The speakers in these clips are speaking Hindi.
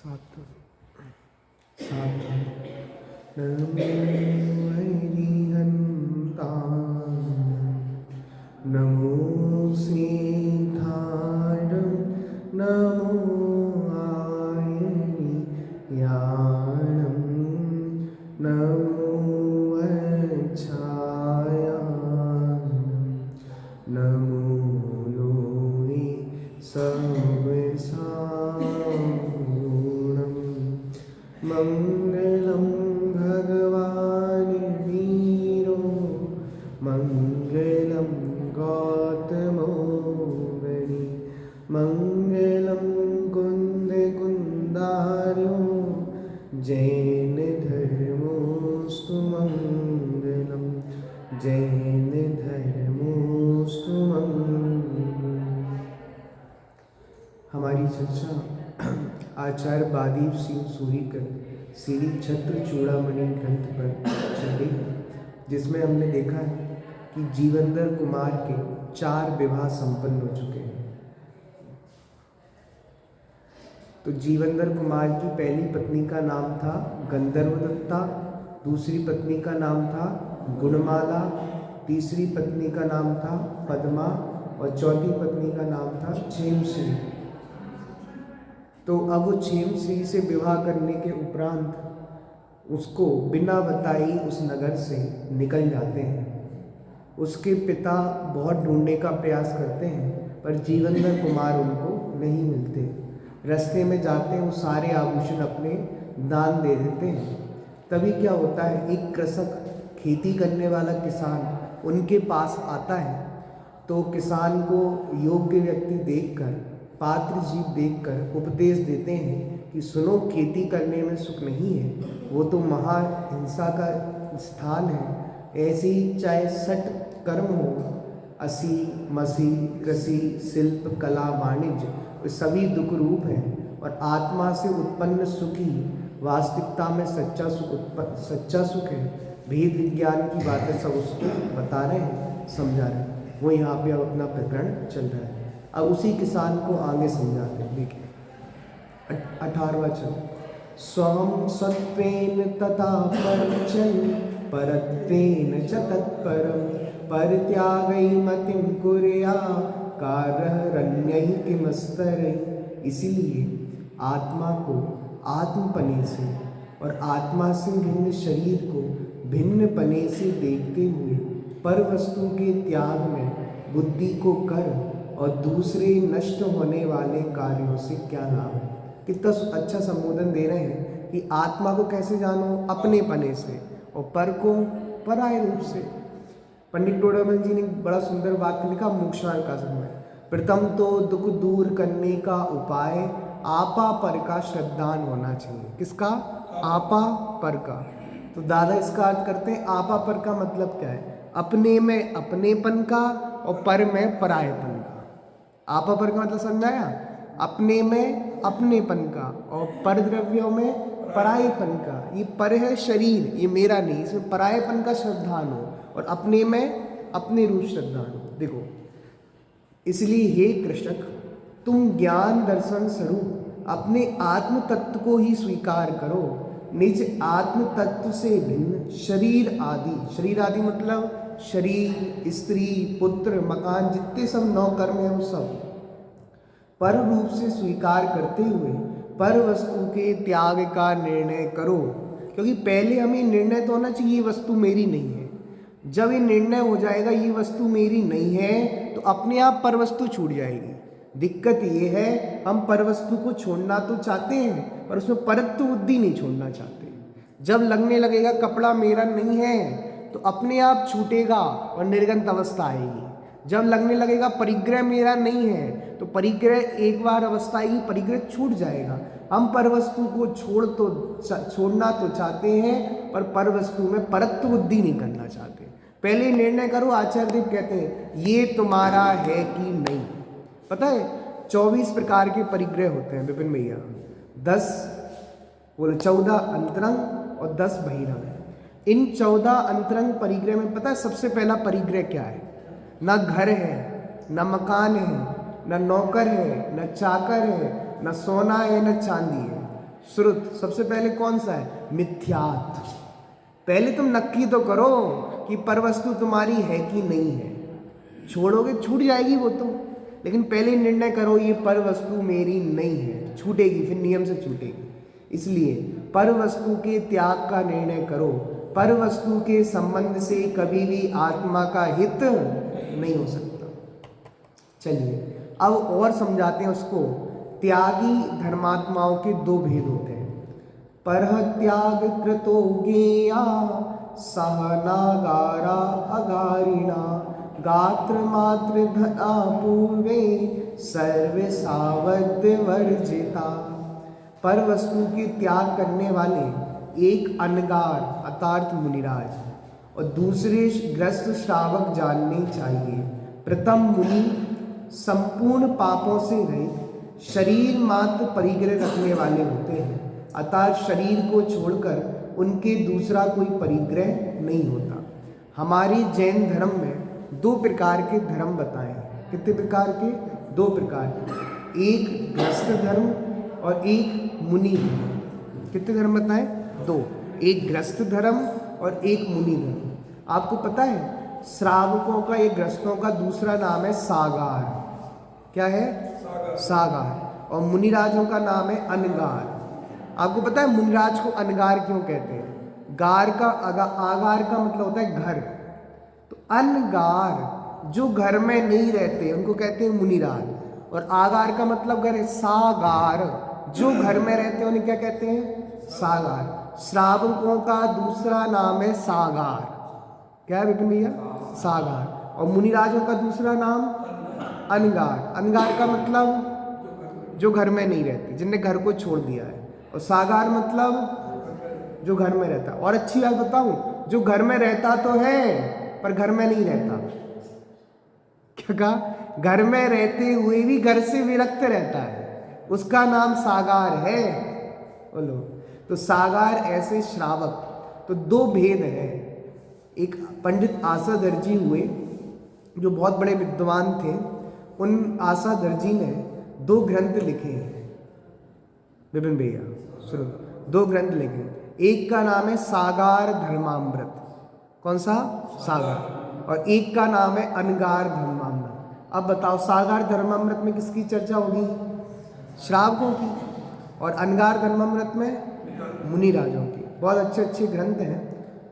सात सात नमो हरिहन्तां नमो सीताडं नमो आयनियाणं नमो अच्छायां नमो लोहि सर्वसारूणं मङ्गलं भगवान् वीरो मङ्गलं गौतमो वणि मङ्गलं कुन्दकुन्दार्यो जैन धर्मोऽस्तु मङ्गलं जैन धर्मोऽस्तु मङ्गलम्। हमारी चर्चा आचार्य बादीप सिंह सूरीकर श्री छत्र चूड़ामणि ग्रंथ पर चल रही है, जिसमें हमने देखा है कि जीवंदर कुमार के 4 विवाह संपन्न हो चुके हैं। तो जीवंदर कुमार की पहली पत्नी का नाम था गंधर्वदत्ता, दूसरी पत्नी का नाम था गुणमाला, तीसरी पत्नी का नाम था पद्मा और चौथी पत्नी का नाम था क्षेमश्री। तो अब वो क्षेमश्री से विवाह करने के उपरांत उसको बिना बताई उस नगर से निकल जाते हैं। उसके पिता बहुत ढूंढने का प्रयास करते हैं पर जीवंदर कुमार उनको नहीं मिलते। रास्ते में जाते हैं वो सारे आभूषण अपने दान दे देते हैं। तभी क्या होता है, एक कृषक खेती करने वाला किसान उनके पास आता है। तो किसान को योग्य व्यक्ति देखकर, पात्र जीव देखकर उपदेश देते हैं कि सुनो, खेती करने में सुख नहीं है, वो तो महाहिंसा का स्थान है। ऐसे ही चाहे 60 कर्म हो, असी मसी कृषि शिल्प कला वाणिज्य, सभी दुख रूप हैं और आत्मा से उत्पन्न सुख ही वास्तविकता में सच्चा सुख है। भेद विज्ञान की बातें सब उसको बता रहे हैं, समझा रहे हैं। वो यहाँ पे अब अपना प्रकरण चल रहा है। अब उसी किसान को आगे समझाते हैं। देखिए 18वां चरण। स्वं सत्वेन तथा परचन परत्वेन च तत्परं परित्यागै मतिं कुर्या कारहरण्यै किमस्तरै। इसीलिए आत्मा को आत्मपने से और आत्मा से भिन्न शरीर को भिन्न पने से देखते हुए पर वस्तु के त्याग में बुद्धि को कर और दूसरे नष्ट होने वाले कार्यों से क्या लाभ है। कितना अच्छा संबोधन दे रहे हैं कि आत्मा को कैसे जानो, अपने पने से, और पर को पराय रूप से। पंडित डोडामल जी ने बड़ा सुंदर वाक्य लिखा मोक्षार्थ का समय। प्रथम तो दुख दूर करने का उपाय आपा पर का श्रद्धान होना चाहिए। किसका? आपा पर का। तो दादा इसका अर्थ करते हैं आपा पर का मतलब क्या है? अपने में अपनेपन का और पर में परायपन का। आपा पर का मतलब समझाया? अपने में अपनेपन का और पर द्रव्यों में परायपन का। ये पर है शरीर, ये मेरा नहीं, इसमें परायपन का श्रद्धान हो और अपने में अपने रूप श्रद्धान हो। देखो, इसलिए हे कृषक, तुम ज्ञान दर्शन स्वरूप अपने आत्म तत्व को ही स्वीकार करो। निज आत्म तत्व से भिन्न शरीर आदि मतलब शरीर, स्त्री, पुत्र, मकान, जितने सब 9 कर्म है वो सब पर रूप से स्वीकार करते हुए पर वस्तु के त्याग का निर्णय करो। क्योंकि पहले हमें निर्णय तो होना चाहिए ये वस्तु मेरी नहीं है। जब ये निर्णय हो जाएगा ये वस्तु मेरी नहीं है तो अपने आप पर वस्तु छूट जाएगी। दिक्कत ये है, हम पर वस्तु को छोड़ना तो चाहते हैं पर उसमें परत्व बुद्धि नहीं छोड़ना चाहते। जब लगने लगेगा कपड़ा मेरा नहीं है तो अपने आप छूटेगा और निर्गंत अवस्था आएगी। जब लगने लगेगा परिग्रह मेरा नहीं है तो परिग्रह एक बार अवस्था आएगी, परिग्रह छूट जाएगा। हम पर वस्तु को छोड़ना तो चाहते हैं पर वस्तु में परत्व बुद्धि नहीं करना चाहते। पहले निर्णय करो। आचार्य देव कहते हैं ये तुम्हारा है कि नहीं। पता है 24 प्रकार के परिग्रह होते हैं विपिन भैया। 14 अंतरंग और 10 बहिरंग। इन 14 अंतरंग परिग्रह में पता है सबसे पहला परिग्रह क्या है? ना घर है, ना मकान है, न नौकर है, न चाकर है, न सोना है, न चांदी है। श्रुत। सबसे पहले कौन सा है? मिथ्यात्व। पहले तुम नक्की तो करो कि परवस्तु तुम्हारी है कि नहीं है। छोड़ोगे छूट जाएगी वो तो, लेकिन पहले निर्णय करो ये परवस्तु मेरी नहीं है, छूटेगी, फिर नियम से छूटेगी। इसलिए परवस्तु के त्याग का निर्णय करो। परवस्तु के संबंध से कभी भी आत्मा का हित नहीं हो सकता। चलिए अब और समझाते हैं उसको। त्यागी धर्मात्माओं के दो भेद होते हैं। परह त्याग कृतो ज्ञेया सहनागारा अगारिणा गात्र मात्र धना पूर्वे सर्व सावध वर्जिता। पर वस्तु के त्याग करने वाले एक अनगार अर्थात मुनिराज और दूसरे ग्रस्त श्रावक जानने चाहिए। प्रथम मुनि संपूर्ण पापों से रहित शरीर मात्र परिग्रह रखने वाले होते हैं, अर्थात शरीर को छोड़कर उनके दूसरा कोई परिग्रह नहीं होता। हमारे जैन धर्म में दो प्रकार के धर्म बताए हैं। कितने प्रकार के? दो प्रकार के। एक गृहस्थ धर्म और एक मुनि धर्म। कितने धर्म बताए? दो। एक गृहस्थ धर्म और एक मुनि धर्म। आपको पता है श्रावकों का, एक गृहस्थों का दूसरा नाम है सागार। क्या है? सागार। और मुनिराजों का नाम है अनगार। आपको पता है मुनिराज को अनगार क्यों कहते हैं? गार का आगार का मतलब होता है घर, तो अनगार जो घर में नहीं रहते उनको कहते हैं मुनिराज, और आगार का मतलब घर है। सागार जो घर में रहते हैं उन्हें क्या कहते हैं? सागार। श्रावकों का दूसरा नाम है सागार। क्या है विपिन भैया? सागार। और मुनिराजों का दूसरा नाम अनगार। अनगार का मतलब जो घर में नहीं रहते, जिनने घर को छोड़ दिया है। और सागार मतलब जो घर में रहता। और अच्छी बात बताऊं, जो घर में रहता तो है पर घर में नहीं रहता। क्या कहा? घर में रहते हुए भी घर से विरक्त रहता है, उसका नाम सागार है। बोलो। तो सागार ऐसे श्रावक। तो दो भेद है। एक पंडित आशा दर्जी हुए जो बहुत बड़े विद्वान थे, उन आशा दर्जी ने दो ग्रंथ लिखे हैं। विपिन भैया सुनो, दो ग्रंथ लिखे। एक का नाम है सागार धर्मामृत। कौन सा? सागार। और एक का नाम है अनगार धर्मामृत। अब बताओ सागार धर्मामृत में किसकी चर्चा होगी? श्रावकों की। और अनगार धर्मामृत में मुनिराजों की। बहुत अच्छे अच्छे ग्रंथ हैं,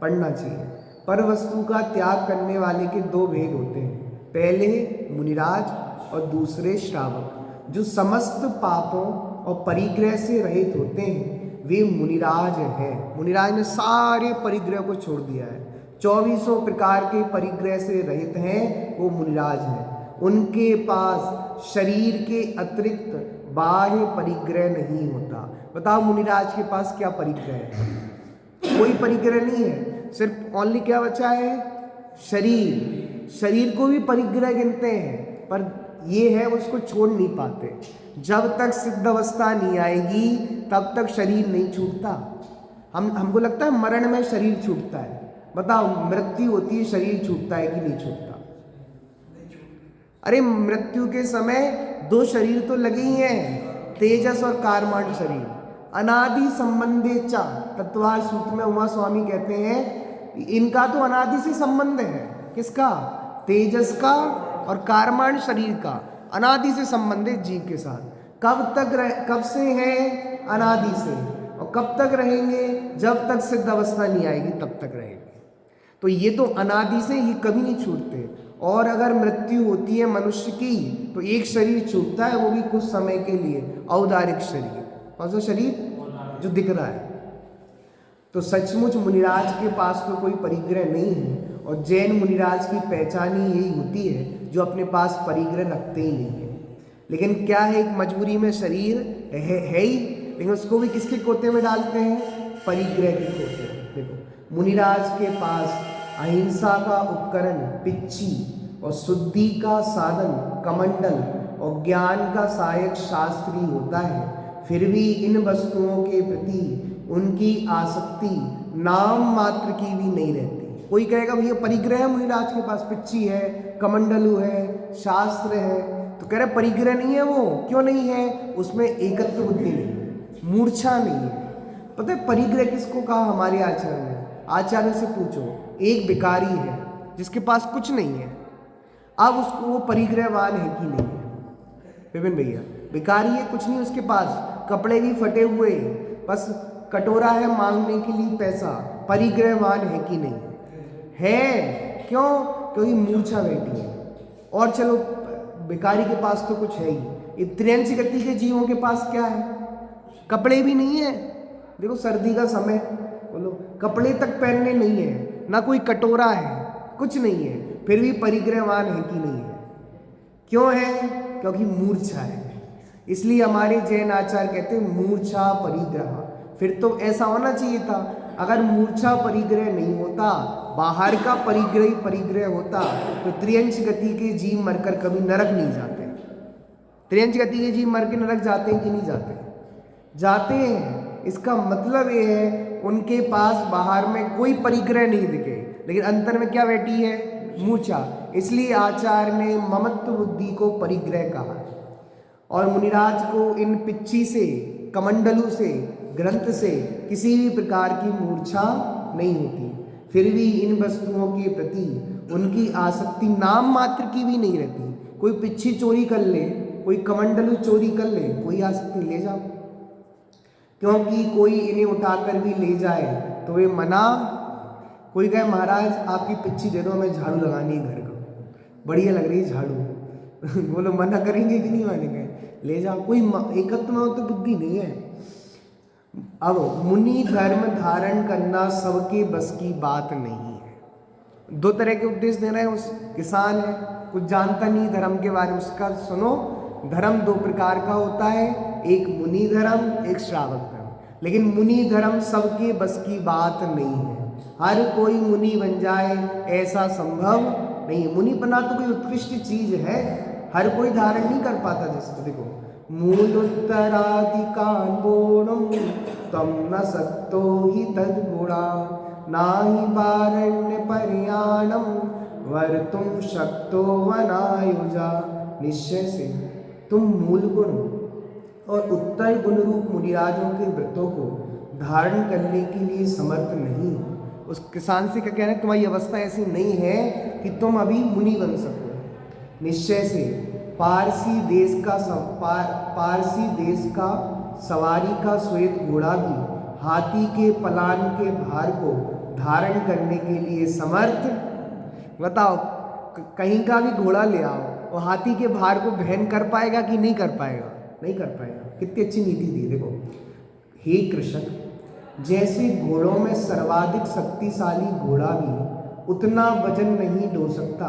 पढ़ना चाहिए। पर वस्तु का त्याग करने वाले के दो भेद होते हैं। पहले मुनिराज और दूसरे श्रावक। जो समस्त पापों और परिग्रह से रहित होते हैं वे मुनिराज हैं। मुनिराज ने सारे परिग्रह को छोड़ दिया है, 2400 प्रकार के परिग्रह से रहित हैं, वो मुनिराज हैं। उनके पास शरीर के अतिरिक्त बाह्य परिग्रह नहीं होता। बताओ मुनिराज के पास क्या परिग्रह है? कोई परिग्रह नहीं है, सिर्फ ओनली क्या बचा है? शरीर। शरीर को भी परिग्रह गिनते हैं, पर ये है उसको छोड़ नहीं पाते। जब तक सिद्ध अवस्था नहीं आएगी तब तक शरीर नहीं छूटता। हमको लगता है मरण में शरीर छूटता है। बताओ मृत्यु होती है शरीर छूटता है कि नहीं छूटता? अरे मृत्यु के समय दो शरीर तो लगे ही हैं, तेजस और कारमांड शरीर। अनादि संबंधे चा तत्वार सूत्र में उमा स्वामी कहते हैं इनका तो अनादि से संबंध है। किसका? तेजस का और कारमांड शरीर का अनादि से संबंध है जीव के साथ। कब से है? अनादि से। और कब तक रहेंगे? जब तक सिद्ध अवस्था नहीं आएगी तब तक रहेंगे। तो ये तो अनादि से, ये कभी नहीं छूटते। और अगर मृत्यु होती है मनुष्य की तो एक शरीर छूटता है, वो भी कुछ समय के लिए, औदारिक शरीर। कौन सा शरीर? जो दिख रहा है। तो सचमुच मुनिराज के पास तो कोई परिग्रह नहीं है। और जैन मुनिराज की पहचान ही यही होती है जो अपने पास परिग्रह रखते ही नहीं है। लेकिन क्या है, एक मजबूरी में शरीर है ही, लेकिन उसको भी किसके कोते में डालते हैं? परिग्रह के कोते में। देखो मुनिराज के पास अहिंसा का उपकरण पिच्ची और शुद्धि का साधन कमंडल और ज्ञान का सहायक शास्त्री होता है, फिर भी इन वस्तुओं के प्रति उनकी आसक्ति नाम मात्र की भी नहीं रहती। कोई कहेगा भैया परिग्रह है मुनिराज के पास, पिच्ची है, कमंडलू है, शास्त्र है, तो कह रहे परिग्रह नहीं है। वो क्यों नहीं है? उसमें एकत्व बुद्धि नहीं। मूर्छा नहीं है। पता है परिग्रह किसको कहा हमारे आचार्य ने? आचार्य से पूछो, एक भिखारी है जिसके पास कुछ नहीं है, अब उसको वो परिग्रहवान है कि नहीं है? विपिन भैया, भिखारी है, कुछ नहीं उसके पास, कपड़े भी फटे हुए, बस कटोरा है मांगने के लिए पैसा, परिग्रहवान है कि नहीं है? क्यों? क्योंकि मूर्छा बैठी है। और चलो भिखारी के पास तो कुछ है ही, ये त्रियंच गति के जीवों के पास क्या है? कपड़े भी नहीं है। देखो सर्दी का समय, बोलो कपड़े तक पहनने नहीं है, ना कोई कटोरा है, कुछ नहीं है, फिर भी परिग्रहवान है कि नहीं है? क्यों है? क्योंकि मूर्छा है। इसलिए हमारे जैन आचार्य कहते हैं मूर्छा परिग्रह। फिर तो ऐसा होना चाहिए था, अगर मूर्छा परिग्रह नहीं होता, बाहर का परिग्रह होता, तो त्रियंच गति के जीव मरकर कभी नरक नहीं जाते। त्रियंच गति के जीव मर के नरक जाते हैं कि नहीं जाते? जाते हैं। इसका मतलब ये है उनके पास बाहर में कोई परिग्रह नहीं दिखे, लेकिन अंतर में क्या बैठी है? मूर्छा। इसलिए आचार्य ने ममत्व बुद्धि को परिग्रह कहा और मुनिराज को इन पिच्ची से, कमंडलू से, ग्रंथ से किसी भी प्रकार की मूर्छा नहीं होती। फिर भी इन वस्तुओं के प्रति उनकी आसक्ति नाम मात्र की भी नहीं रहती। कोई पिच्ची चोरी कर ले, कोई कमंडलू चोरी कर ले, कोई आसक्ति ले जाओ, क्योंकि कोई इन्हें उठाकर भी ले जाए तो वे मना। कोई कहे महाराज आपकी पिच्ची दे दो, हमें झाड़ू लगानी है घर को, बढ़िया लग रही है झाड़ू बोलो मना करेंगे कि नहीं मानेंगे? ले जाओ। कोई एकत्व में तो बुद्धि नहीं है। अब मुनि धर्म धारण करना सबके बस की बात नहीं है। दो तरह के उपदेश दे रहे हैं। उस किसान है, कुछ जानता नहीं धर्म के बारे में, उसका सुनो। धर्म दो प्रकार का होता है, एक मुनि धर्म, एक श्रावक धर्म। लेकिन मुनि धर्म सबके बस की बात नहीं है। हर कोई मुनि बन जाए ऐसा संभव नहीं। मुनि बना तो कोई उत्कृष्ट चीज है, हर कोई धारण नहीं कर पाता। जिसको देखो मूलोत्तराधिकांबोणम तम न सत्तो ही तद्गुणा नाहि वारण्य पर्याणम वर्तुम शक्तो वनायुजा। निश्चय से तुम मूल गुण और उत्तर गुण रूप मुनिराजों के व्रतों को धारण करने के लिए समर्थ नहीं हो। उस किसान से क्या कहना है? तुम्हारी अवस्था ऐसी नहीं है कि तुम अभी मुनि बन सको। निश्चय से पारसी देश का सवारी का श्वेत घोड़ा भी हाथी के पलान के भार को धारण करने के लिए समर्थ। बताओ, कहीं का भी घोड़ा ले आओ और हाथी के भार को वहन कर पाएगा कि नहीं कर पाएगा? नहीं कर पाएगा। कितनी अच्छी नीति दी। देखो, हे कृषक, जैसे घोड़ों में सर्वाधिक शक्तिशाली घोड़ा भी उतना वजन नहीं ढो सकता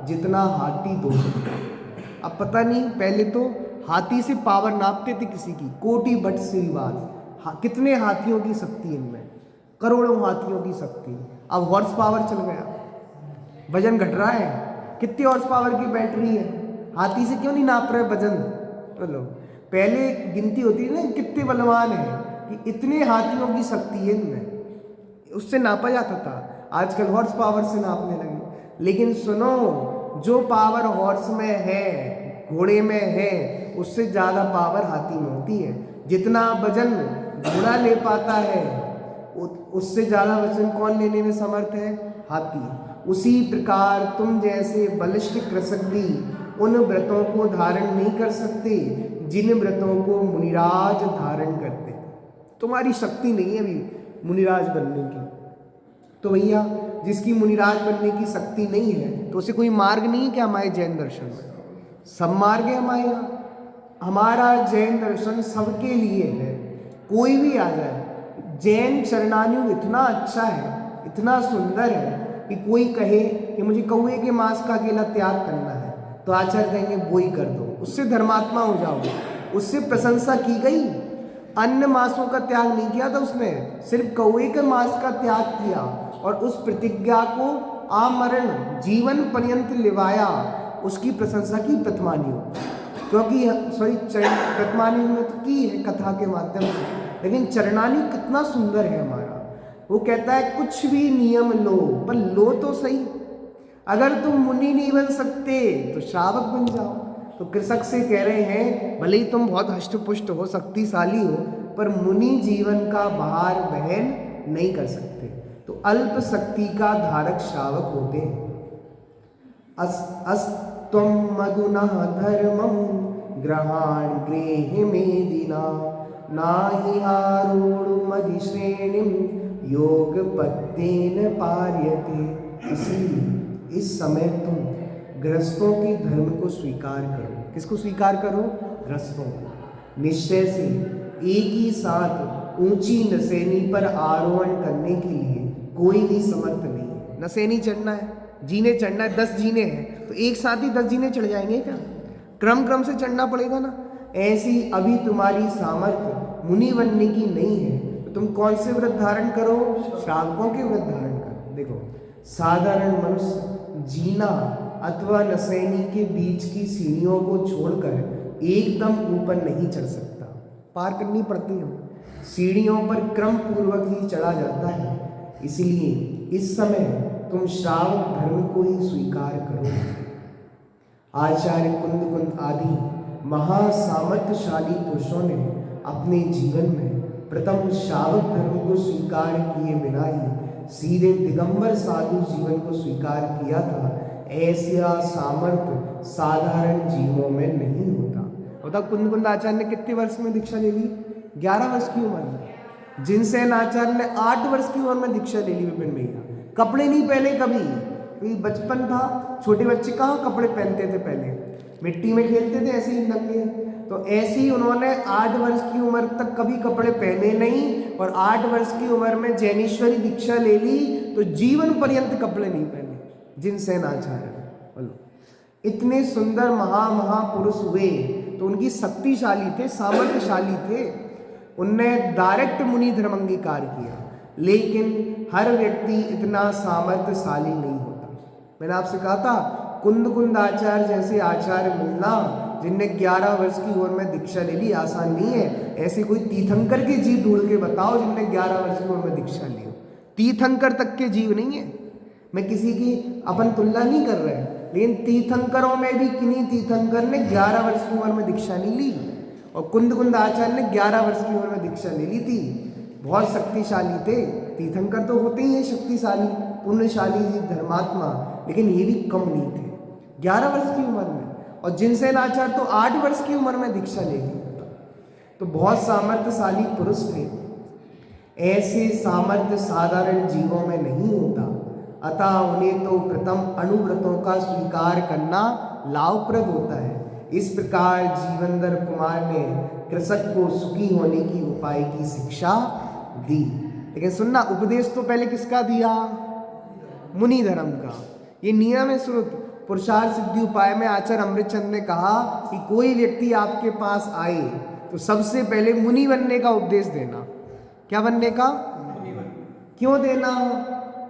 जितना हाथी ढो सकता। अब पता नहीं, पहले तो हाथी से पावर नापते थे किसी की, कोटि बट श्रीवाल। कितने हाथियों की शक्ति इनमें, करोड़ों हाथियों की शक्ति। अब हॉर्स पावर चल गया, वजन घट रहा है। कितनी हॉर्स पावर की बैटरी है? हाथी से क्यों नहीं नाप रहे वजन? बोलो, पहले गिनती होती है ना कितने बलवान है, कि इतने हाथियों की शक्ति है इनमें, उससे नापा जाता था। आजकल हॉर्स पावर से नापने लगे। लेकिन सुनो, जो पावर हॉर्स में है, घोड़े में है, उससे ज़्यादा पावर हाथी में होती है। जितना वजन घोड़ा ले पाता है, उससे ज़्यादा वजन कौन लेने में समर्थ है? हाथी। उसी प्रकार तुम जैसे बलिष्ठ कृषक भी उन व्रतों को धारण नहीं कर सकते जिन व्रतों को मुनिराज धारण करते। तुम्हारी शक्ति नहीं है अभी मुनिराज बनने की। तो भैया, जिसकी मुनिराज बनने की शक्ति नहीं है, तो उसे कोई मार्ग नहीं है क्या हमारे जैन दर्शन में? सब मार्ग है हमारे यहाँ। हमारा जैन दर्शन सबके लिए है, कोई भी आ जाए। जैन चरणानुग इतना अच्छा है, इतना सुंदर है कि कोई कहे कि मुझे कौवे के मांस का अकेला त्याग करना है, तो आचार्य कहेंगे वो ही कर दो, उससे धर्मात्मा हो जाओगे। उससे प्रशंसा की गई। अन्य मांसों का त्याग नहीं किया था उसने, सिर्फ कौवे के मांस का त्याग किया और उस प्रतिज्ञा को आमरण जीवन पर्यंत निभाया। उसकी प्रशंसा की प्रथमानी हो, क्योंकि प्रथमानी में तो की है कथा के माध्यम से, लेकिन चरणानी कितना सुंदर है हमारा। वो कहता है कुछ भी नियम लो, पर लो तो सही। अगर तुम मुनि नहीं बन सकते तो श्रावक बन जाओ। तो कृषक से कह रहे हैं, भले ही तुम बहुत हष्ट पुष्ट हो, शक्तिशाली हो, पर मुनि जीवन का भार वहन नहीं कर सकते, तो अल्प शक्ति का धारक श्रावक होते हैं। अस्त्वं मधुनः धर्मं ग्रहाण गृह मेदिना नाहि आरूढमधिश्रेणिं योग पद्येन पार्यते। इसीलिए इस समय तुम गृहस्थों के धर्म को स्वीकार करो। किसको स्वीकार करो? गृहस्थों को। निश्चय से एक ही साथ ऊंची नसेनी पर आरोहण करने के लिए कोई भी समर्थ नहीं है। नसेनी चढ़ना है, जीने चढ़ना है, 10 जीने हैं तो एक साथ ही 10 जीने चढ़ जाएंगे क्या? क्रम क्रम से चढ़ना पड़ेगा ना। ऐसी अभी तुम्हारी सामर्थ्य मुनि बनने की नहीं है, तो तुम कौन से व्रत धारण करो? श्रावकों के व्रत धारण करो। देखो, साधारण मनुष्य जीना अथवा नसैनी के बीच की सीढ़ियों को छोड़कर एकदम ऊपर नहीं चढ़ सकता, पार करनी पड़ती है। सीढ़ियों पर क्रम पूर्वक ही चढ़ा जाता है। इसलिए इस समय तुम श्रावक धर्म को ही स्वीकार करो। आचार्य कुंद आदि महासामर्थ्यशाली पुरुषों ने अपने जीवन में प्रथम श्रावक धर्म को स्वीकार किए बिना ही सीधे दिगंबर साधु जीवन को स्वीकार किया था। ऐसा सामर्थ्य साधारण जीवों में नहीं होता। बताओ, कुंद आचार्य ने कितने वर्ष में दीक्षा ले ली? 11 वर्ष की उम्र में। जिनसेन आचार्य ने 8 वर्ष की उम्र में दीक्षा ले ली। विपिन भैया कपड़े नहीं पहने कभी, बचपन था, छोटे बच्चे कहाँ कपड़े पहनते थे? पहले मिट्टी में खेलते थे ऐसे ही नंगे। तो ऐसे ही उन्होंने 8 वर्ष की उम्र तक कभी कपड़े पहने नहीं, और 8 वर्ष की उम्र में जैनेश्वरी दीक्षा ले ली तो जीवन पर्यंत कपड़े नहीं पहने। जिनसेन आचार्य बोलो, इतने सुंदर महापुरुष हुए तो उनकी शक्तिशाली थे, सामर्थ्यशाली थे। उनने डायरेक्ट मुनि धर्म अंगीकार किया, लेकिन हर व्यक्ति इतना सामर्थ्यशाली नहीं होता। मैंने आपसे कहा था, कुंद आचार्य जैसे आचार्य मिलना जिनने 11 वर्ष की उम्र में दीक्षा ले ली आसान नहीं है। ऐसे कोई तीर्थंकर के जीव ढूंढ के बताओ जिनने 11 वर्ष की उम्र में दीक्षा ली हो। तीर्थंकर तक के जीव नहीं है। मैं किसी की अपन तुलना नहीं कर रहे हैं, लेकिन तीर्थंकरों में भी किन्हीं तीर्थंकर ने 11 वर्ष की उम्र में दीक्षा नहीं ली, और कुंद आचार्य ने 11 वर्ष की उम्र में दीक्षा ले ली थी। बहुत शक्तिशाली थे। तीर्थंकर तो होते ही हैं शक्तिशाली, पुण्यशाली जी, धर्मात्मा, लेकिन ये भी कम नहीं थे 11 वर्ष की उम्र में। और जिनसेन आचार्य तो 8 वर्ष की उम्र में दीक्षा ले ली, तो बहुत सामर्थ्यशाली पुरुष थे। ऐसे सामर्थ्य साधारण जीवों में नहीं होता, अतः उन्हें तो प्रथम अनुव्रतों का स्वीकार करना लाभप्रद होता है। इस प्रकार जीवनधर कुमार ने कृषक को सुखी होने की उपाय की शिक्षा दी। लेकिन सुनना, उपदेश तो पहले किसका दिया? मुनि धर्म का। ये नियम है श्रुत। पुरुषार्थ सिद्धि उपाय में आचार्य अमृतचंद ने कहा कि कोई व्यक्ति आपके पास आए तो सबसे पहले मुनि बनने का उपदेश देना। क्या बनने का? क्यों देना?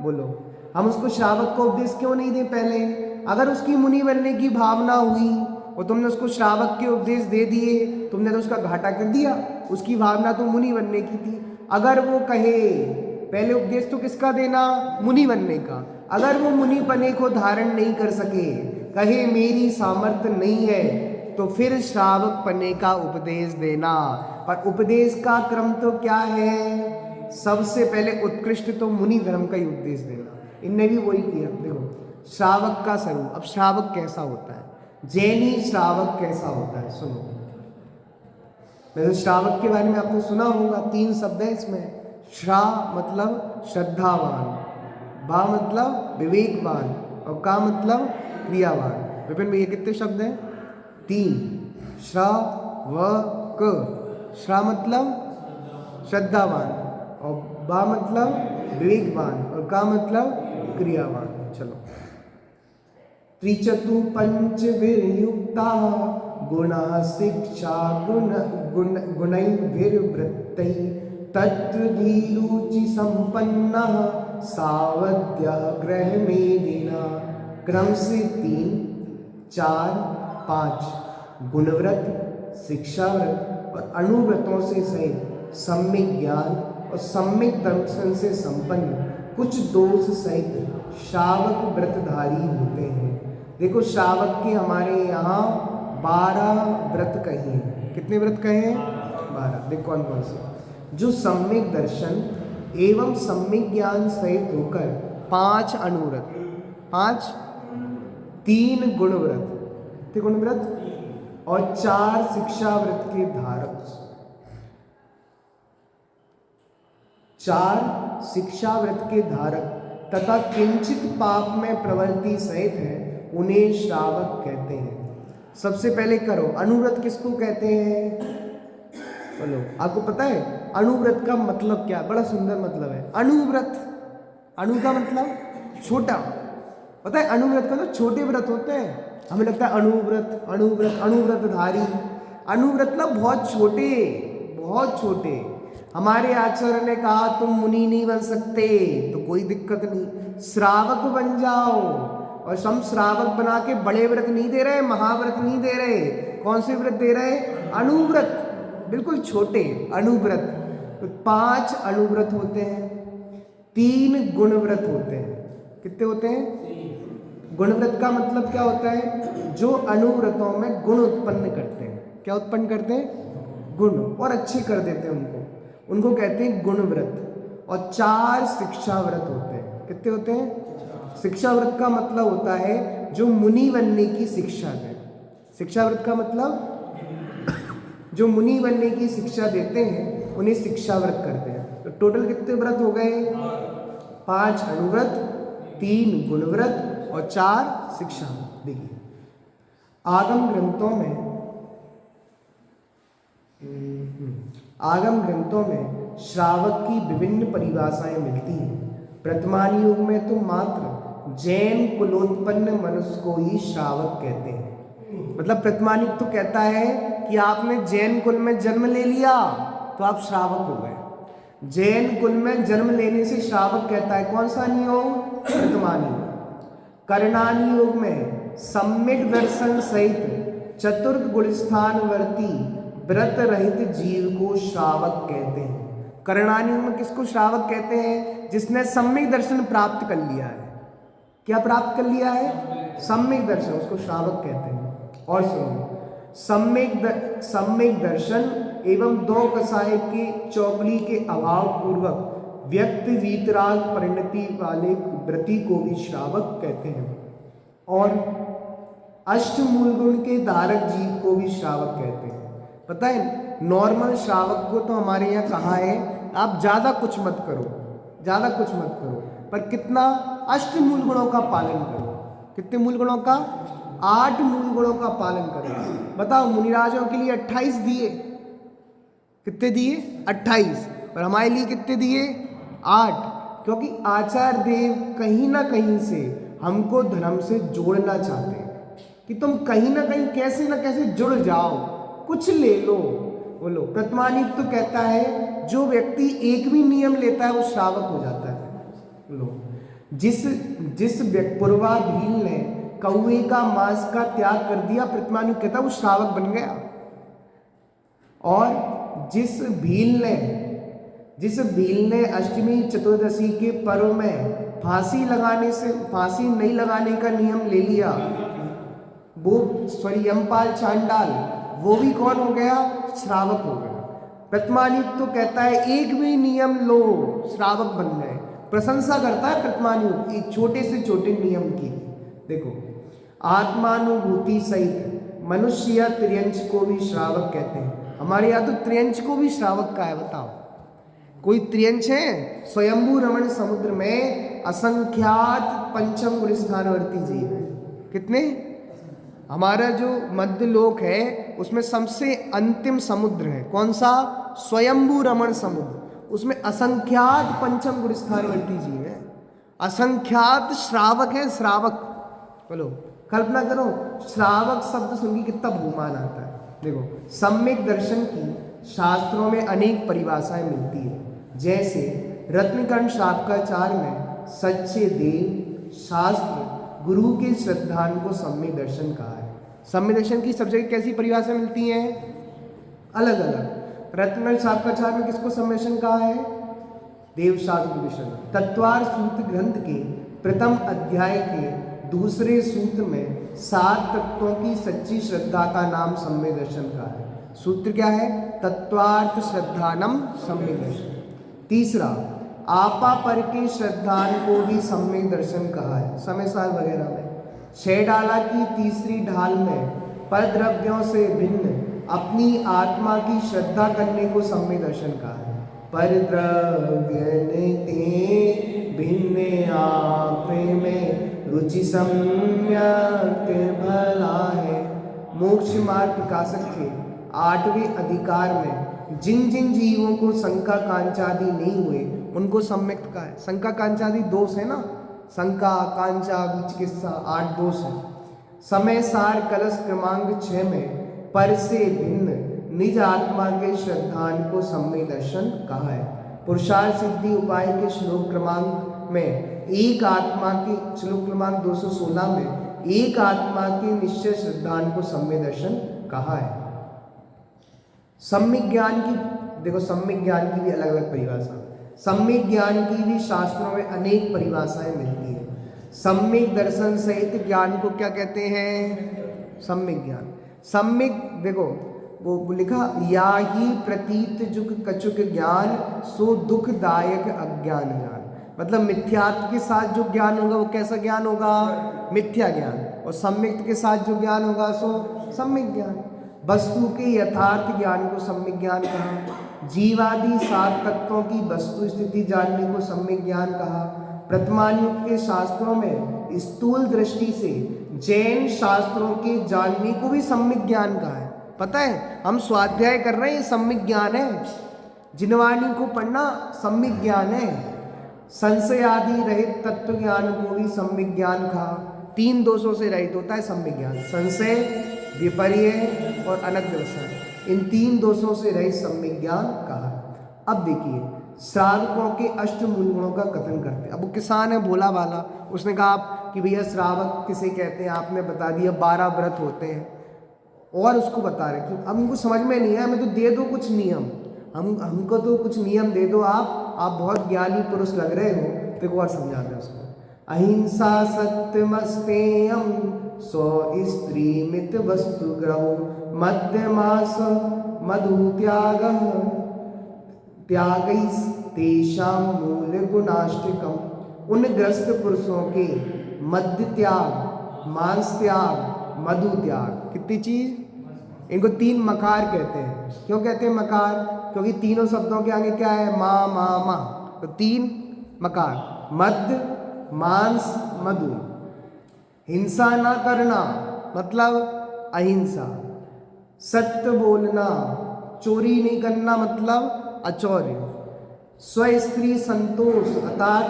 बोलो, हम उसको श्रावक को उपदेश क्यों नहीं दे पहले? अगर उसकी मुनि बनने की भावना हुई और तुमने उसको श्रावक के उपदेश दे दिए, तुमने तो उसका घाटा कर दिया। उसकी भावना तो मुनि बनने की थी। अगर वो कहे, पहले उपदेश तो किसका देना? मुनि बनने का। अगर वो मुनि बने को धारण नहीं कर सके, कहे मेरी सामर्थ्य नहीं है, तो फिर श्रावक पने का उपदेश देना। पर उपदेश का क्रम तो क्या है? सबसे पहले उत्कृष्ट तो मुनि धर्म का ही उपदेश देना। इनने भी वही किया। देखो, श्रावक का स्वरूप। अब श्रावक कैसा होता है? जैनी श्रावक कैसा होता है? सुनो, वैसे श्रावक के बारे में आपने सुना होगा। 3 शब्द है इसमें। श्रा मतलब श्रद्धावान, बा मतलब विवेकवान, और का मतलब क्रियावान। विपिन भैया कितने शब्द हैं? 3। श्रा व क। श्रा मतलब श्रद्धावान, और बा मतलब विवेकवान, और का मतलब क्रियावान। चलो, त्रिचतु पंच वियुक्ता गुणा शिक्षा गुणैर्वृत्तै तत्त्वधीरुचि संपन्नः सावध्यः गृहमेदिना। क्रम से 3, 4, 5 गुणव्रत, शिक्षाव्रत और अनुव्रतों से सहित सम्यक ज्ञान और सम्यक दर्शन से संपन्न कुछ दोष सहित श्रावक व्रतधारी होते हैं। देखो, श्रावक के हमारे यहाँ 12 व्रत कहे हैं। कितने व्रत कहे हैं? 12। देखो कौन कौन से? जो सम्यक दर्शन एवं सम्यक ज्ञान सहित होकर 5 अनुव्रत, 5 3 गुणव्रत, कितने गुणव्रत और 4 शिक्षाव्रत के धारक, 4 शिक्षाव्रत के धारक तथा किंचित पाप में प्रवृत्ति सहित है, उन्हें श्रावक कहते हैं। सबसे पहले करो, अनुव्रत किसको कहते हैं? बोलो, आपको पता है अनुव्रत का मतलब क्या? बड़ा सुंदर मतलब है अनुव्रत। अणु का मतलब छोटा, पता है अनुव्रत का मतलब छोटे व्रत होते हैं। हमें लगता है अनुव्रत अनुव्रत अनुव्रतधारी, अनुव्रत ना बहुत छोटे, बहुत छोटे। हमारे आचार्य ने कहा तुम मुनि नहीं बन सकते तो कोई दिक्कत नहीं, श्रावक बन जाओ। और हम श्रावक बना के बड़े व्रत नहीं दे रहे, महाव्रत नहीं दे रहे, कौन से व्रत दे रहे? अनुव्रत, बिल्कुल छोटे अनुव्रत। तो 5 अनुव्रत होते हैं, 3 गुणव्रत होते हैं। कितने होते हैं? गुणव्रत का मतलब क्या होता है? जो अनुव्रतों में गुण उत्पन्न करते हैं। क्या उत्पन्न करते हैं? गुण, और अच्छे कर देते हैं उनको कहते हैं गुणव्रत। और 4 शिक्षाव्रत होते हैं। कितने होते हैं? शिक्षाव्रत का मतलब होता है जो मुनि बनने की शिक्षा दे। शिक्षाव्रत का मतलब जो मुनि बनने की शिक्षा देते हैं उन्हें शिक्षाव्रत करते हैं। तो टोटल कितने व्रत हो गए? 5 अनुव्रत, 3 गुणव्रत और 4 शिक्षा। देखिए आगम ग्रंथों में श्रावक की विभिन्न परिभाषाएं मिलती हैं। वर्तमान युग में तो मात्र जैन कुलोत्पन्न मनुष्य को ही श्रावक कहते हैं। मतलब वर्तमान युग तो कहता है कि आपने जैन कुल में जन्म ले लिया तो आप श्रावक हो गए। जैन कुल में जन्म लेने से श्रावक कहता है। कौन सा नियोग? वर्तमान युग। कर्णानी युग में सम्यक दर्शन सहित चतुर्थ गुणस्थानवर्ती व्रत रहित जीव को श्रावक कहते हैं। कर्णानी युग में किसको श्रावक कहते हैं? जिसने सम्यक दर्शन प्राप्त कर लिया है। क्या प्राप्त कर लिया है? सम्यक दर्शन, उसको श्रावक कहते हैं। और सुनो, सम्यक दर्शन एवं 2 कसाय के चौगली के अभाव पूर्वक व्यक्ति वीतराग परिणति वाले व्रती को भी श्रावक कहते हैं। और अष्टमूल गुण के धारक जीव को भी श्रावक कहते हैं। पता है नॉर्मल श्रावक को तो हमारे यहाँ कहा है आप ज़्यादा कुछ मत करो, ज़्यादा कुछ मत करो, पर कितना? अष्टमूल गुणों का पालन करो। कितने मूल गुणों का? 8 मूल गुणों का पालन करो। बताओ मुनिराजों के लिए 28 दिए, कितने दिए? 28। और हमारे लिए कितने दिए? 8। क्योंकि आचार्य देव कहीं ना कहीं से हमको धर्म से जोड़ना चाहते हैं कि तुम कहीं ना कहीं कैसे ना कैसे जुड़ जाओ, कुछ ले लो। बोलो, वर्तमान युग तो कहता है जो व्यक्ति एक भी नियम लेता है वो श्रावक हो जाता है। बोलो, जिस पूर्वा भील ने कौवे का मांस का त्याग कर दिया, वर्तमान युग कहता है वो श्रावक बन गया। और जिस भील ने अष्टमी चतुर्दशी के पर्व में फांसी नहीं लगाने का नियम ले लिया, वो यमपाल चांडाल, वो भी कौन हो गया? श्रावक हो गया। वर्तमान युग तो कहता है एक भी नियम लो श्रावक बन गए। प्रशंसा करता है वर्तमान युग एक छोटे से छोटे नियम की। देखो, आत्मानुभूति सहित मनुष्य या त्रियंच को भी श्रावक कहते हैं। हमारे यहाँ तो त्रियंच को भी श्रावक का है। बताओ कोई त्रियंच है? स्वयंभू रमण समुद्र में असंख्यात पंचम गुणस्थानवर्ती जीव है। कितने? हमारा जो मध्य लोक है उसमें सबसे अंतिम समुद्र है कौन सा? स्वयंभू रमण समुद्र। उसमें असंख्यात पंचम गुणस्थानवर्ती जीव है, असंख्यात श्रावक है। श्रावक, बोलो, कल्पना करो श्रावक शब्द सुन के कितना बहुमान आता है। देखो, सम्यक दर्शन की शास्त्रों में अनेक परिभाषाएं मिलती है। जैसे रत्नकर्ण शाब्काचार्य में सच्चे देव शास्त्र गुरु के श्रद्धान को सम्यक दर्शन कहा है। सम्यक दर्शन की सब जगह कैसी परिभाषा मिलती है? अलग अलग। रत्नकर्ण शाब्काचार्य में किसको सम्यक दर्शन कहा है? देवशास्त्र विषय। तत्वार सूत्र ग्रंथ के प्रथम अध्याय के दूसरे सूत्र में 7 तत्वों की सच्ची श्रद्धा का नाम सम्यक दर्शन का है। सूत्र क्या है? तत्वार्थ श्रद्धानम सम्यक दर्शन। तीसरा, आपा पर के श्रद्धान को भी सम्यक दर्शन कहा है। समय सार वगैरह में 6 डाला की तीसरी ढाल में पर द्रव्यों से भिन्न अपनी आत्मा की श्रद्धा करने को सम्यक दर्शन कहा है। पर द्रव्य ते भिन्न आप में रुचि सम्यक भला है। मोक्ष मार्ग प्रकाशक के 8वें अधिकार में जिन जिन जीवों को शंका कांचादि नहीं हुए उनको सम्यक कहा है। शंका कांचादि दोष है ना, शंका कांचा विचिकित्सा 8 दोष है। समय सार कलश क्रमांक 6 में पर से भिन्न निज आत्मा के श्रद्धान को सम्यक दर्शन कहा है। पुरुषार्थ सिद्धि उपाय के श्लोक क्रमांक में एक आत्मा के श्लोक क्रमांक 216 में एक आत्मा के निश्चय श्रद्धान को सम्यक दर्शन कहा है। सम्यक ज्ञान की देखो, सम्यक ज्ञान की भी अलग अलग परिभाषा, सम्यक ज्ञान की भी शास्त्रों में अनेक परिभाषाएं मिलती है। सम्यक दर्शन सहित ज्ञान को क्या कहते हैं? सम्यक ज्ञान। सम्यक देखो वो लिखा, या ही प्रतीत जुग कछुक ज्ञान सो दुखदायक अज्ञान ज्ञान। मतलब मिथ्यात्व के साथ जो ज्ञान होगा वो कैसा ज्ञान होगा? मिथ्या ज्ञान। और सम्यक के साथ जो ज्ञान होगा सो सम्यक ज्ञान। वस्तु के यथार्थ ज्ञान को सम्यक ज्ञान कहा। जीवादि 7 तत्वों की वस्तु स्थिति जानने को सम्यक ज्ञान कहा। वर्तमान युग के शास्त्रों में स्थूल दृष्टि से जैन शास्त्रों के जानने को भी सम्यक ज्ञान कहा है। पता है, हम स्वाध्याय कर रहे हैं, सम्यक ज्ञान है। जिनवाणी को पढ़ना सम्यक ज्ञान है। संशय आदि रहित तत्व ज्ञान को भी सम्यक ज्ञान कहा। 3 दोषों से रहित होता है सम्यक ज्ञान, संशय, विपर्य और अनग्रसर। इन 3 दोषों से रहित सम्यक ज्ञान कहा। अब देखिए, श्रावकों के अष्टमूल गुणों का कथन करते हैं। अब वो किसान है भोला वाला, उसने कहा आप कि भैया श्रावक किसे कहते हैं? आपने बता दिया 12 व्रत होते हैं और उसको बता रहे कि अब उनको समझ में नहीं है। हमें तो दे दो कुछ नियम, हमको तो कुछ नियम दे दो। आप बहुत ज्ञानी पुरुष लग रहे हो, तो एक बार समझा दे उसको। अहिंसा सत्यमस्तेयम स्व स्त्री मित वस्तु ग्रहो मध्यमास मधु त्याग तेषां मूल गुणाष्टकम। उन ग्रस्त पुरुषों के मध्य त्याग, मांस त्याग, मधु त्याग, कितनी चीज? इनको 3 मकार कहते हैं। क्यों कहते हैं मकार? क्योंकि तीनों शब्दों के आगे क्या है? मा मा मा। तो 3 मकार, मध्य, मांस, मधु। हिंसा ना करना मतलब अहिंसा। सत्य बोलना, चोरी नहीं करना मतलब अचौर्य। स्वस्त्री संतोष अर्थात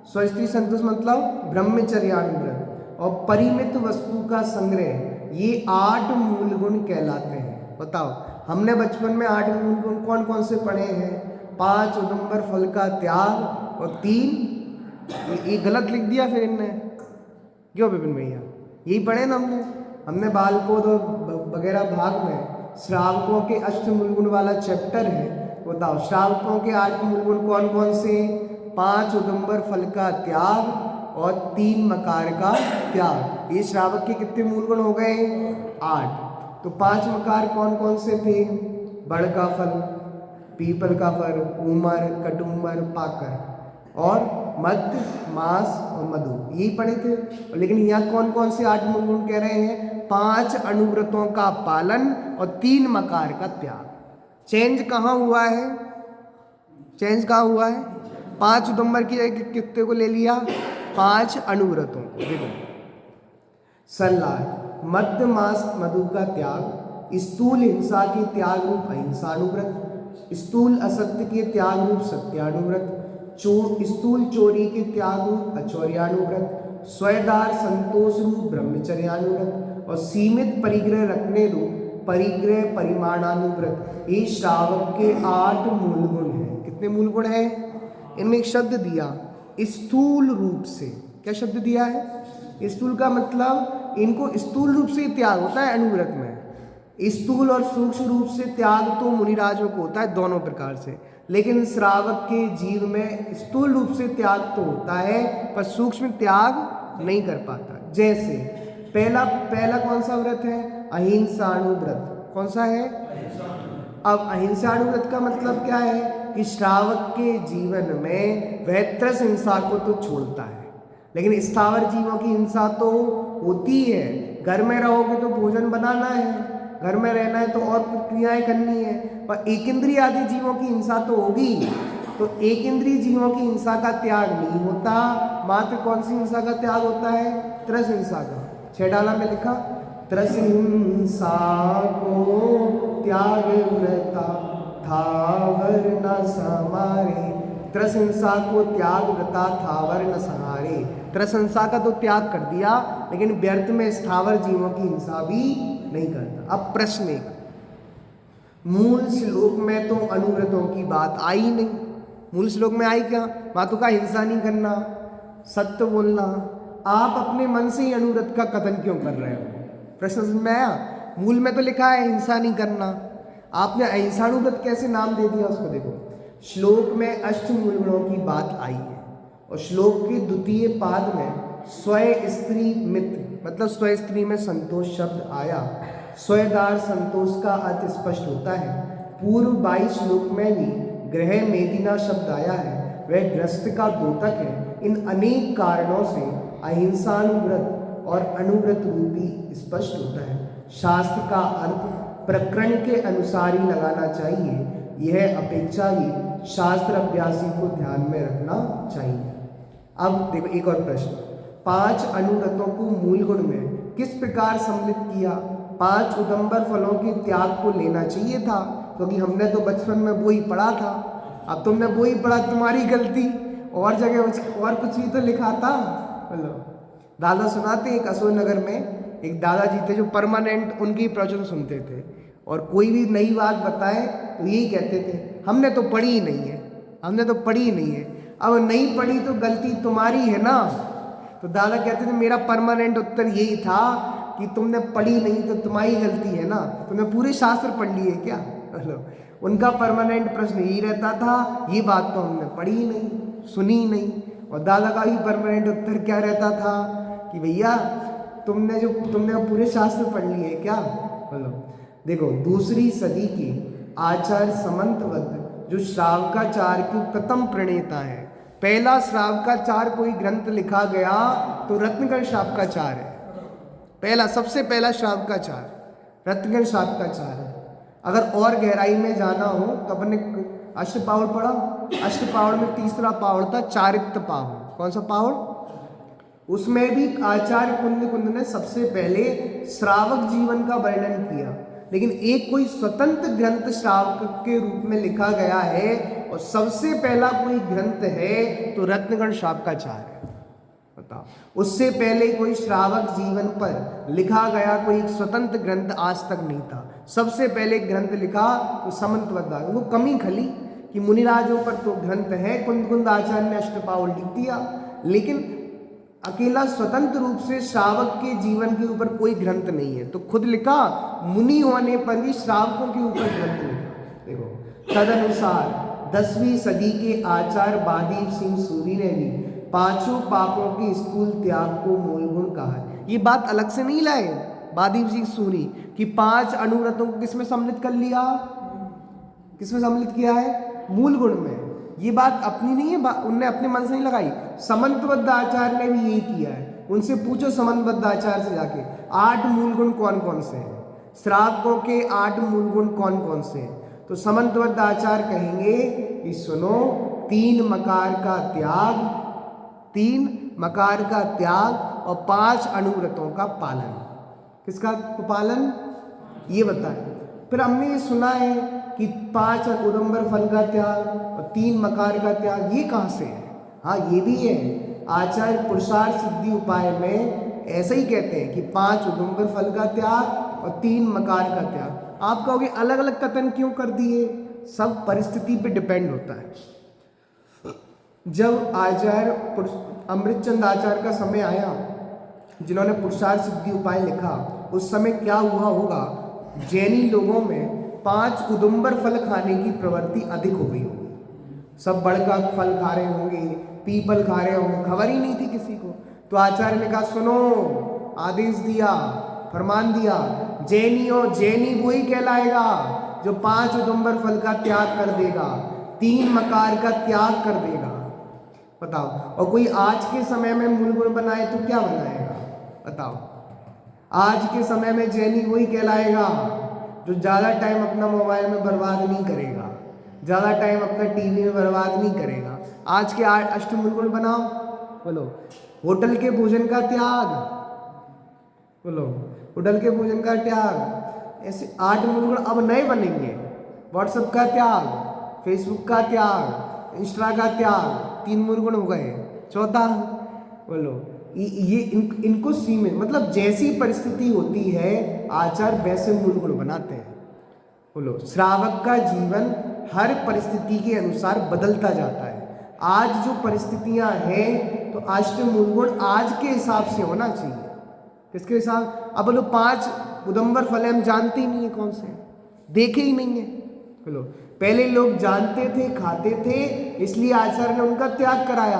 स्वस्त्री संतोष मतलब ब्रह्मचर्यानुव्रत। और परिमित वस्तु का संग्रह, ये 8 मूल गुण कहलाते हैं। बताओ, हमने बचपन में 8 मूल गुण कौन कौन से पढ़े हैं? 5 उदुम्बर फल का त्याग और 3 ये गलत लिख दिया फिर इनने, क्यों विपिन भैया? यही पढ़े ना हमने बालकोद वगैरह भाग में श्रावकों के अष्टमूल गुण वाला चैप्टर है। बताओ, श्रावकों के 8 मूल गुण कौन कौन से? 5 उदुम्बर फल का त्याग और 3 मकार का त्याग। ये श्रावक के कितने मूल गुण हो गए? 8। तो 5 मकार कौन कौन से थे? बड़ का फल, पीपल का फल, उमर, कटुम्बर, पाकर और मध्य, मांस और मधु, यही पढ़े थे। लेकिन यहाँ कौन कौन से 8 मूल गुण कह रहे हैं? 5 अनुव्रतों का पालन और 3 मकार का त्याग। चेंज कहाँ हुआ है? चेंज कहाँ हुआ है? 5 उदुम्बर की जगह कितने को ले लिया? 5 अनुव्रतों को। देखो, सल्लाह मध्य, मांस, मधु का त्याग, स्थूल हिंसा के त्याग रूप अहिंसानुव्रत, स्थूल असत्य के त्याग रूप सत्यानुव्रत, स्थूल चोरी के त्याग रूप अचौर्यानुव्रत, स्वयदार संतोष रूप ब्रह्मचर्यानुव्रत और सीमित परिग्रह रखने रूप परिग्रह परिमाणानुव्रत। ये श्रावक के 8 मूल गुण हैं। कितने मूल गुण हैं? इनमें एक शब्द दिया स्थूल रूप से। क्या शब्द दिया है? स्थूल का मतलब इनको स्थूल रूप से त्याग होता है अनुव्रत में। स्थूल और सूक्ष्म रूप से त्याग तो मुनिराजों को होता है दोनों प्रकार से, लेकिन श्रावक के जीव में स्थूल रूप से त्याग तो होता है पर सूक्ष्म त्याग नहीं कर पाता। जैसे पहला कौन सा व्रत है? अहिंसानुव्रत। कौन सा है? अब अहिंसाणुव्रत का मतलब क्या है कि श्रावक के जीवन में वह त्रस हिंसा को तो छोड़ता है, लेकिन स्थावर जीवों की हिंसा तो होती है। घर में रहोगे तो भोजन बनाना है, घर में रहना है तो और कुछ क्रियाएं करनी है, पर एक इंद्रिय आदि जीवों की हिंसा तो होगी। तो एक इंद्रिय जीवों की हिंसा का त्याग नहीं होता, मात्र कौन सी हिंसा का त्याग होता है? त्रस हिंसा का। 6 डाला में लिखा, त्रस हिंसा को त्याग व्रता थावर न समारे। त्रस हिंसा को त्याग व्रता थावर न सहारे। त्रस हिंसा का तो त्याग कर दिया, लेकिन व्यर्थ में स्थावर जीवों की हिंसा भी नहीं करता। अब प्रश्न एक, मूल श्लोक में तो अनुव्रतों की बात आई नहीं। मूल श्लोक में आई क्या? मातु का हिंसा नहीं करना, सत्य बोलना। आप अपने मन से ही अनुव्रत का कथन क्यों कर रहे हो? प्रश्न समझ में आया? मूल में तो लिखा है हिंसा नहीं करना, आपने अहिंसाणुव्रत कैसे नाम दे दिया उसको? देखो, श्लोक में अष्टमूल गुणों की बात आई है और श्लोक के द्वितीय पाद में स्वय स्त्री मित्र मतलब स्वय स्त्री में संतोष शब्द आया। स्वयदार संतोष का अर्थ स्पष्ट होता है। पूर्व 22 श्लोक में भी ग्रह मेदिना शब्द आया है, वह ग्रस्त का द्योतक है। इन अनेक कारणों से अहिंसानुव्रत और अनुव्रत रूपी स्पष्ट होता है। शास्त्र का अर्थ प्रकरण के अनुसार ही लगाना चाहिए, यह अपेक्षा भी शास्त्र अभ्यासी को ध्यान में रखना चाहिए। अब देखो एक और प्रश्न, 5 अनुव्रतों को मूल गुण में किस प्रकार सम्मिलित किया? 5 उदंबर फलों के त्याग को लेना चाहिए था, क्योंकि हमने तो बचपन में वो ही पढ़ा था। अब तुमने वो ही पढ़ा, तुम्हारी गलती। और जगह और कुछ भी तो लिखा था। बोलो, दादा सुनाते एक अशोक नगर में एक दादाजी थे जो परमानेंट उनकी प्रवचन सुनते थे, और कोई भी नई बात बताए तो यही कहते थे, हमने तो पढ़ी ही नहीं है, हमने तो पढ़ी ही नहीं है। अब नहीं पढ़ी तो गलती तुम्हारी है ना। तो दादा कहते थे मेरा परमानेंट उत्तर यही था कि तुमने पढ़ी नहीं तो तुम्हारी गलती है ना, तुमने पूरे शास्त्र पढ़ लिए क्या? उनका परमानेंट प्रश्न यही रहता था, ये बात तो हमने पढ़ी ही नहीं, सुनी ही नहीं। और दादा का भी परमानेंट उत्तर क्या रहता था कि भैया तुमने पूरे शास्त्र पढ़ लिए क्या? बोलो, देखो, दूसरी सदी के आचार्य समंतवत जो श्रावकाचार की प्रथम प्रणेता है, पहला श्रावकाचार कोई ग्रंथ लिखा गया तो रत्नगण श्रावकाचार है। पहला, सबसे पहला श्रावकाचार रत्नगण श्रावकाचार है। अगर और गहराई में जाना हो तो अपने अष्टपावड़ पढ़ा, अष्टपावड़ में तीसरा पावड़ था चारित्र पावड़। कौन सा पावड़? उसमें भी आचार्य कुंद ने सबसे पहले श्रावक जीवन का वर्णन किया, लेकिन एक कोई स्वतंत्र ग्रंथ श्रावक के रूप में लिखा गया है और सबसे पहला कोई ग्रंथ है तो रत्नगण श्रावकाचार है। बताओ, उससे पहले कोई श्रावक जीवन पर लिखा गया कोई एक स्वतंत्र ग्रंथ आज तक नहीं था। सबसे पहले ग्रंथ लिखा तो समंतवत। वो कमी खली कि मुनिराजों पर तो ग्रंथ है, कुंद आचार्य ने अष्टपावड़ लिख दिया, लेकिन अकेला स्वतंत्र रूप से श्रावक के जीवन के ऊपर कोई ग्रंथ नहीं है। तो खुद लिखा, मुनि होने पर भी श्रावकों के ऊपर ग्रंथ लिखा। देखो, तदनुसार 10वीं सदी के आचार्य बादीप सिंह सूरी ने भी 5 पापों के स्थूल त्याग को मूल गुण कहा है। ये बात अलग से नहीं लाए बादीप सिंह सूरी कि 5 अनुव्रतों को किसमें सम्मिलित कर लिया? किसमें सम्मिलित किया है? मूल गुण में। ये बात अपनी नहीं है, उनने अपने मन से नहीं लगाई। समंतबद्ध आचार्य ने भी यही किया है। उनसे पूछो समंतबद्ध आचार्य से जाके 8 मूल गुण कौन कौन से हैं, श्रावकों के 8 मूल गुण कौन कौन से हैं? तो समंतबद्ध आचार्य कहेंगे कि सुनो, 3 मकार का त्याग, 3 मकार का त्याग और 5 अनुव्रतों का पालन। किसका पालन? ये बताएं। फिर हमने ये सुना है कि 5 उदंबर फल का त्याग और 3 मकार का त्याग, ये कहाँ से है? हाँ, ये भी है। आचार्य पुरुषार्थ सिद्धि उपाय में ऐसा ही कहते हैं कि 5 उदंबर फल का त्याग और 3 मकार का त्याग। आप कहोगे अलग अलग कथन क्यों कर दिए? सब परिस्थिति पे डिपेंड होता है। जब आचार्य अमृतचंद आचार्य का समय आया, जिन्होंने पुरुषार्थ सिद्धि उपाय लिखा, उस समय क्या हुआ होगा? जैनी लोगों में 5 उदुम्बर फल खाने की प्रवृत्ति अधिक हो गई होगी। सब बड़का फल खा रहे होंगे, पीपल खा रहे होंगे, खबर ही नहीं थी किसी को। तो आचार्य ने कहा, सुनो, आदेश दिया, फरमान दिया, जैनी वही कहलाएगा जो 5 उदुम्बर फल का त्याग कर देगा, 3 मकार का त्याग कर देगा। बताओ, और कोई आज के समय में मूल गुण बनाए तो क्या बनाएगा? बताओ, आज के समय में जैनी वही कहलाएगा जो ज़्यादा टाइम अपना मोबाइल में बर्बाद नहीं करेगा, ज़्यादा टाइम अपना टीवी में बर्बाद नहीं करेगा। आज के 8 अष्टमूल गुण बनाओ, बोलो। होटल के भोजन का त्याग, बोलो, होटल के भोजन का त्याग। ऐसे 8 मूल गुण अब नए बनेंगे। व्हाट्सएप का त्याग, फेसबुक का त्याग, इंस्टा का त्याग, 3 मूल गुण हो गए। चौथा, बोलो, ये इनको सीमित, मतलब जैसी परिस्थिति होती है आचार्य वैसे मूल गुण बनाते हैं। बोलो, श्रावक का जीवन हर परिस्थिति के अनुसार बदलता जाता है। आज जो परिस्थितियां हैं तो अष्टमूल मूल गुण आज के हिसाब से होना चाहिए। किसके हिसाब? अब बोलो 5 उदुम्बर फल हम जानते ही नहीं है कौन से, देखे ही नहीं है। बोलो, पहले लोग जानते थे, खाते थे, इसलिए आचार्य ने उनका त्याग कराया।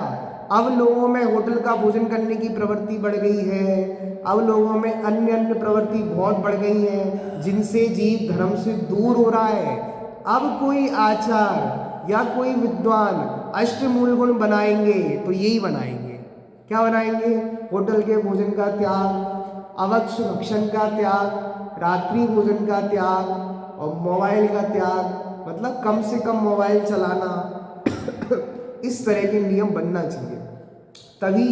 अब लोगों में होटल का भोजन करने की प्रवृत्ति बढ़ गई है, अब लोगों में अन्य प्रवृत्ति बहुत बढ़ गई है, जिनसे जीव धर्म से दूर हो रहा है। अब कोई आचार्य या कोई विद्वान अष्टमूल गुण बनाएंगे तो यही बनाएंगे। क्या बनाएंगे? होटल के भोजन का त्याग, अवक्ष भक्षण का त्याग, रात्रि भोजन का त्याग और मोबाइल का त्याग, मतलब कम से कम मोबाइल चलाना। इस तरह के नियम बनना चाहिए, तभी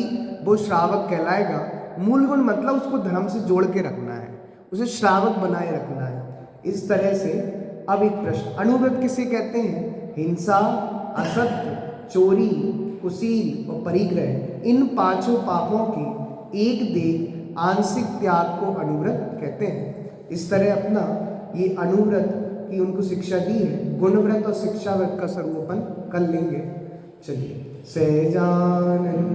वो श्रावक कहलाएगा। मूल गुण मतलब उसको धर्म से जोड़ के रखना है, उसे श्रावक बनाए रखना है। इस तरह से अब एक प्रश्न, अनुव्रत किसे कहते हैं? हिंसा, असत्य, चोरी, कुशील और परिग्रह, इन 5 पापों के एक देख आंशिक त्याग को अनुव्रत कहते हैं। इस तरह अपना ये अनुव्रत की उनको शिक्षा दी है। गुणव्रत और शिक्षा व्रत का स्वरूप अपन कर लेंगे। चलिए, सहजानंद